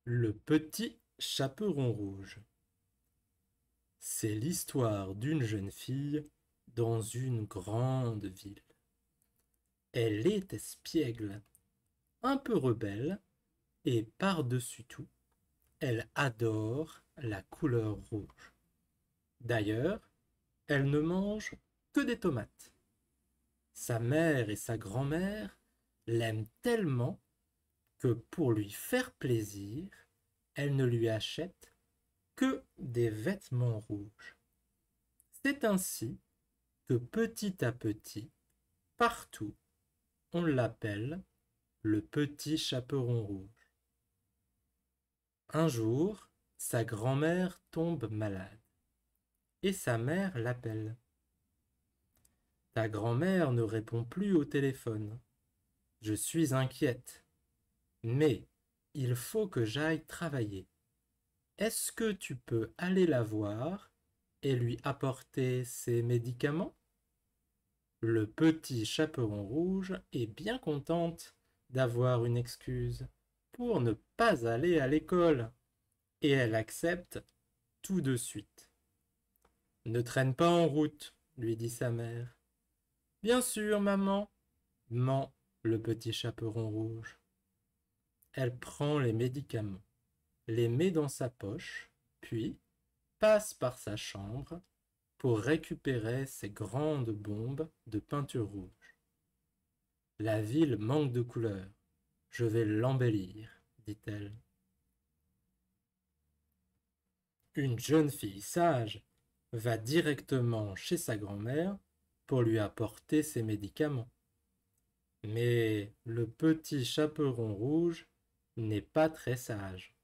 Le petit chaperon rouge. C'est l'histoire d'une jeune fille dans une grande ville. Elle est espiègle, un peu rebelle, et par-dessus tout, elle adore la couleur rouge. D'ailleurs, elle ne mange que des tomates. Sa mère et sa grand-mère l'aiment tellement que pour lui faire plaisir, elle ne lui achètent que des vêtements rouges. C'est ainsi que petit à petit, partout, on l'appelle le petit chaperon rouge. Un jour, sa grand-mère tombe malade et sa mère l'appelle. Ta grand-mère ne répond plus au téléphone. Je suis inquiète, mais il faut que j'aille travailler. Est-ce que tu peux aller la voir et lui apporter ses médicaments? Le petit chaperon rouge est bien contente d'avoir une excuse pour ne pas aller à l'école et elle accepte tout de suite. Ne traîne pas en route, lui dit sa mère. Bien sûr, maman, ment le petit chaperon rouge. Elle prend les médicaments, les met dans sa poche, puis passe par sa chambre pour récupérer ses grandes bombes de peinture rouge. La ville manque de couleurs. Je vais l'embellir, dit-elle. Une jeune fille sage va directement chez sa grand-mère pour lui apporter ses médicaments. Mais le petit chaperon rouge n'est pas très sage.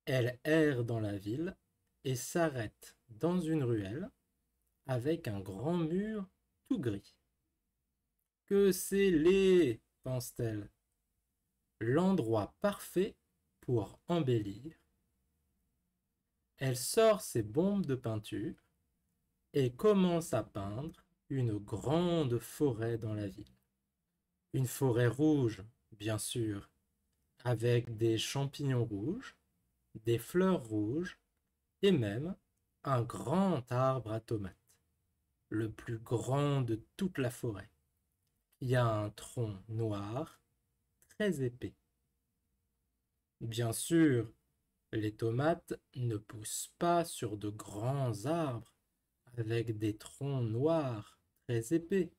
Elle erre dans la ville et s'arrête dans une ruelle avec un grand mur tout gris. Que c'est laid, pense-t-elle. L'endroit parfait pour embellir. Elle sort ses bombes de peinture et commence à peindre une grande forêt dans la ville. Une forêt rouge, bien sûr, avec des champignons rouges, des fleurs rouges et même un grand arbre à tomates, le plus grand de toute la forêt. Il y a un tronc noir très épais. Bien sûr, les tomates ne poussent pas sur de grands arbres avec des troncs noirs très épais.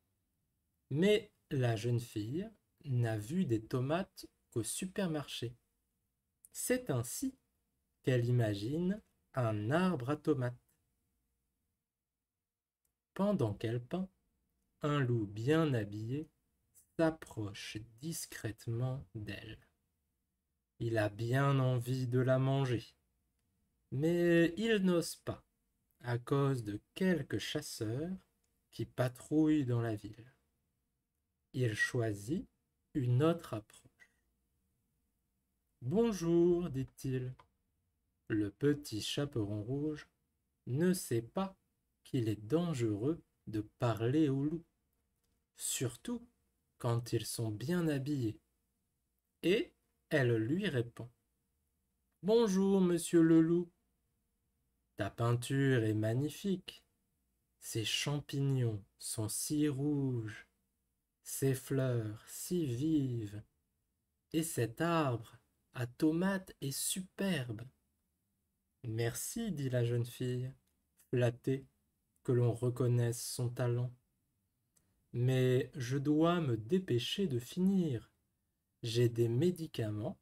Mais la jeune fille n'a vu des tomates qu'au supermarché. C'est ainsi qu'elle imagine un arbre à tomates. Pendant qu'elle peint, un loup bien habillé s'approche discrètement d'elle. Il a bien envie de la manger, mais il n'ose pas à cause de quelques chasseurs qui patrouillent dans la ville. Il choisit une autre approche. Bonjour, dit-il. Le petit chaperon rouge ne sait pas qu'il est dangereux de parler aux loups, surtout quand ils sont bien habillés. Et elle lui répond. Bonjour, monsieur le loup. Ta peinture est magnifique. Ces champignons sont si rouges, ces fleurs si vives, et cet arbre à tomates est superbe. Merci, dit la jeune fille, flattée que l'on reconnaisse son talent. Mais je dois me dépêcher de finir. J'ai des médicaments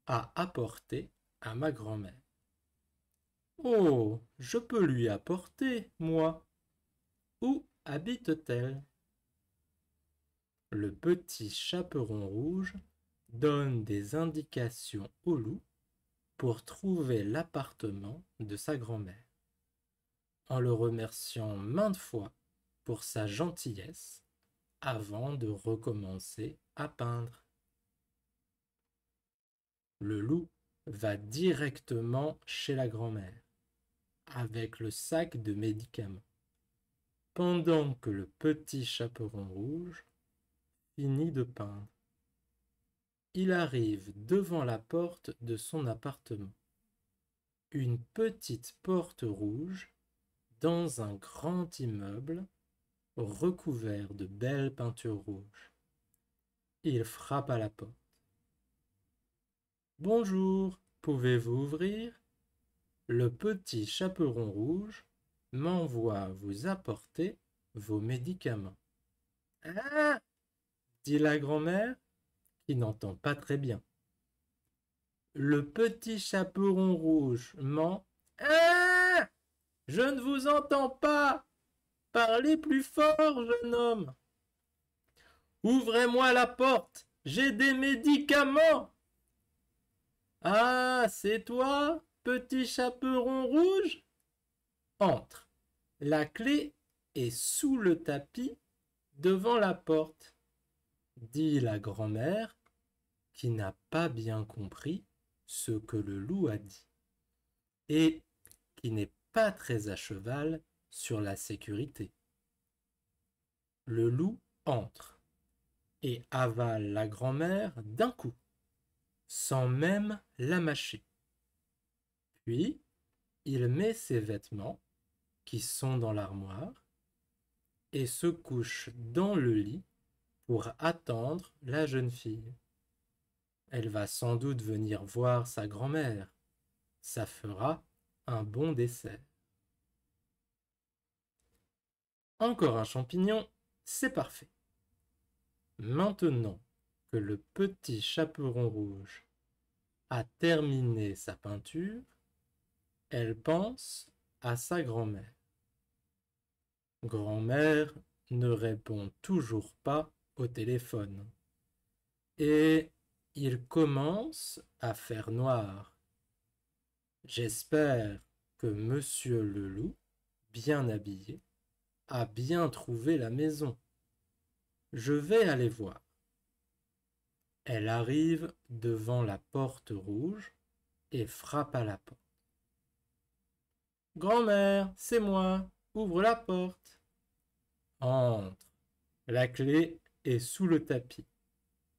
à apporter à ma grand-mère. Oh, je peux lui apporter, moi. Où habite-t-elle? Le petit chaperon rouge donne des indications au loup pour trouver l'appartement de sa grand-mère, en le remerciant maintes fois pour sa gentillesse avant de recommencer à peindre. Le loup va directement chez la grand-mère avec le sac de médicaments, pendant que le petit chaperon rouge finit de peindre. il arrive devant la porte de son appartement. Une petite porte rouge dans un grand immeuble recouvert de belles peintures rouges. Il frappe à la porte. Bonjour, pouvez-vous ouvrir? Le petit chaperon rouge m'envoie vous apporter vos médicaments. Ah! Dit la grand-mère, qui n'entend pas très bien. Le petit chaperon rouge ment. Ah! Je ne vous entends pas! Parlez plus fort, jeune homme! Ouvrez-moi la porte! J'ai des médicaments! Ah, c'est toi, petit chaperon rouge? Entre. La clé est sous le tapis devant la porte, dit la grand-mère, qui n'a pas bien compris ce que le loup a dit, et qui n'est pas très à cheval sur la sécurité. Le loup entre et avale la grand-mère d'un coup, sans même la mâcher. Puis, il met ses vêtements, qui sont dans l'armoire, et se couche dans le lit pour attendre la jeune fille. Elle va sans doute venir voir sa grand-mère. Ça fera un bon dessert. Encore un champignon, c'est parfait. Maintenant que le petit chaperon rouge a terminé sa peinture, elle pense à sa grand-mère. Grand-mère ne répond toujours pas au téléphone. Et il commence à faire noir. J'espère que monsieur le loup, bien habillé, a bien trouvé la maison. Je vais aller voir. Elle arrive devant la porte rouge et frappe à la porte. Grand-mère, c'est moi, ouvre la porte. Entre. La clé est sous le tapis.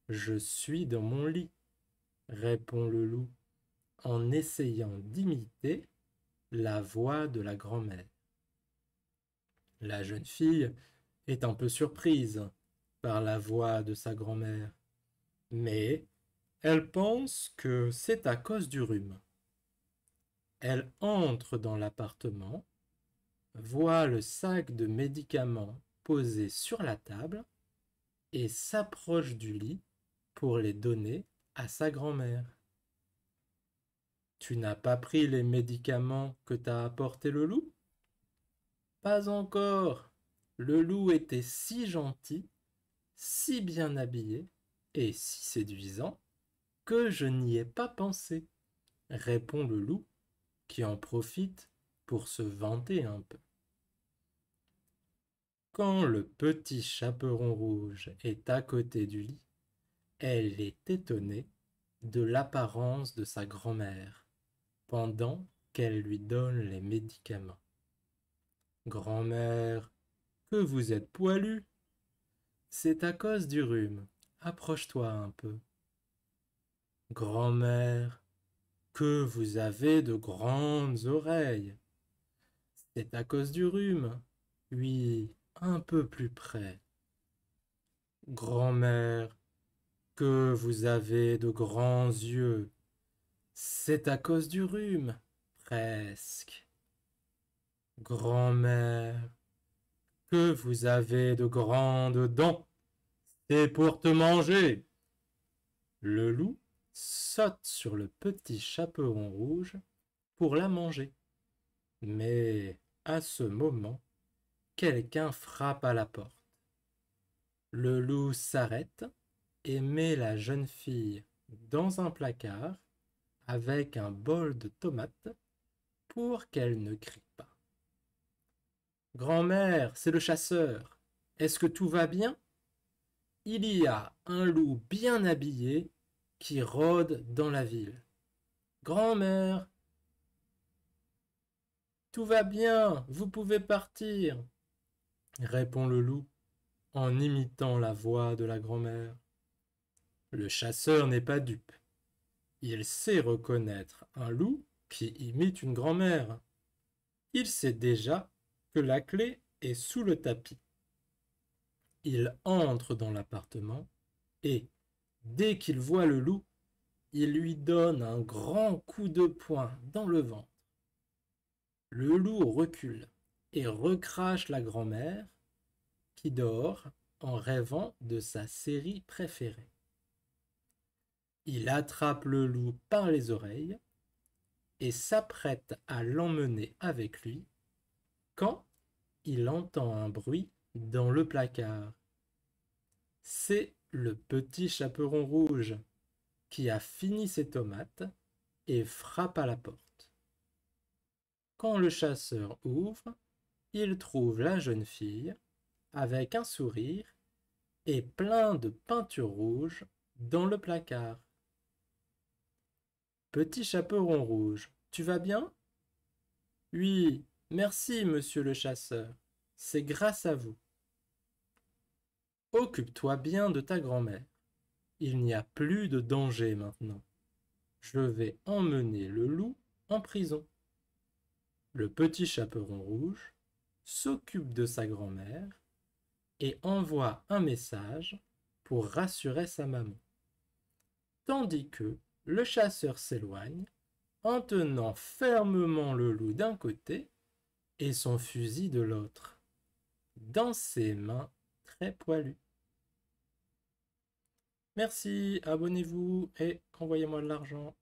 Je suis dans mon lit, répond le loup en essayant d'imiter la voix de la grand-mère. La jeune fille est un peu surprise par la voix de sa grand-mère, mais elle pense que c'est à cause du rhume. Elle entre dans l'appartement, voit le sac de médicaments posé sur la table et s'approche du lit pour les donner à sa grand-mère. Tu n'as pas pris les médicaments que t'a apporté le loup? Pas encore. Le loup était si gentil, si bien habillé et si séduisant que je n'y ai pas pensé, répond le loup, qui en profite pour se vanter un peu. Quand le petit chaperon rouge est à côté du lit, elle est étonnée de l'apparence de sa grand-mère pendant qu'elle lui donne les médicaments. Grand-mère, que vous êtes poilue. C'est à cause du rhume. Approche-toi un peu. Grand-mère, que vous avez de grandes oreilles. C'est à cause du rhume. Oui, un peu plus près. Grand-mère, que vous avez de grands yeux. C'est à cause du rhume. Presque. Grand-mère, que vous avez de grandes dents. C'est pour te manger. Le loup saute sur le petit chaperon rouge pour la manger. Mais à ce moment, quelqu'un frappe à la porte. Le loup s'arrête et met la jeune fille dans un placard avec un bol de tomates pour qu'elle ne crie pas. Grand-mère, c'est le chasseur. Est-ce que tout va bien? Il y a un loup bien habillé qui rôde dans la ville. Grand-mère, tout va bien, vous pouvez partir, répond le loup en imitant la voix de la grand-mère. Le chasseur n'est pas dupe. Il sait reconnaître un loup qui imite une grand-mère. Il sait déjà que la clé est sous le tapis. Il entre dans l'appartement et, dès qu'il voit le loup, il lui donne un grand coup de poing dans le ventre. Le loup recule et recrache la grand-mère qui dort en rêvant de sa série préférée. Il attrape le loup par les oreilles et s'apprête à l'emmener avec lui quand il entend un bruit dans le placard. C'est le petit chaperon rouge qui a fini ses tomates et frappe à la porte. Quand le chasseur ouvre, il trouve la jeune fille avec un sourire et plein de peinture rouge dans le placard. Petit chaperon rouge, tu vas bien? Oui, merci, monsieur le chasseur. C'est grâce à vous. Occupe-toi bien de ta grand-mère. Il n'y a plus de danger maintenant. Je vais emmener le loup en prison. Le petit chaperon rouge s'occupe de sa grand-mère et envoie un message pour rassurer sa maman. Tandis que le chasseur s'éloigne en tenant fermement le loup d'un côté et son fusil de l'autre, dans ses mains très poilues. Merci, abonnez-vous et envoyez-moi de l'argent.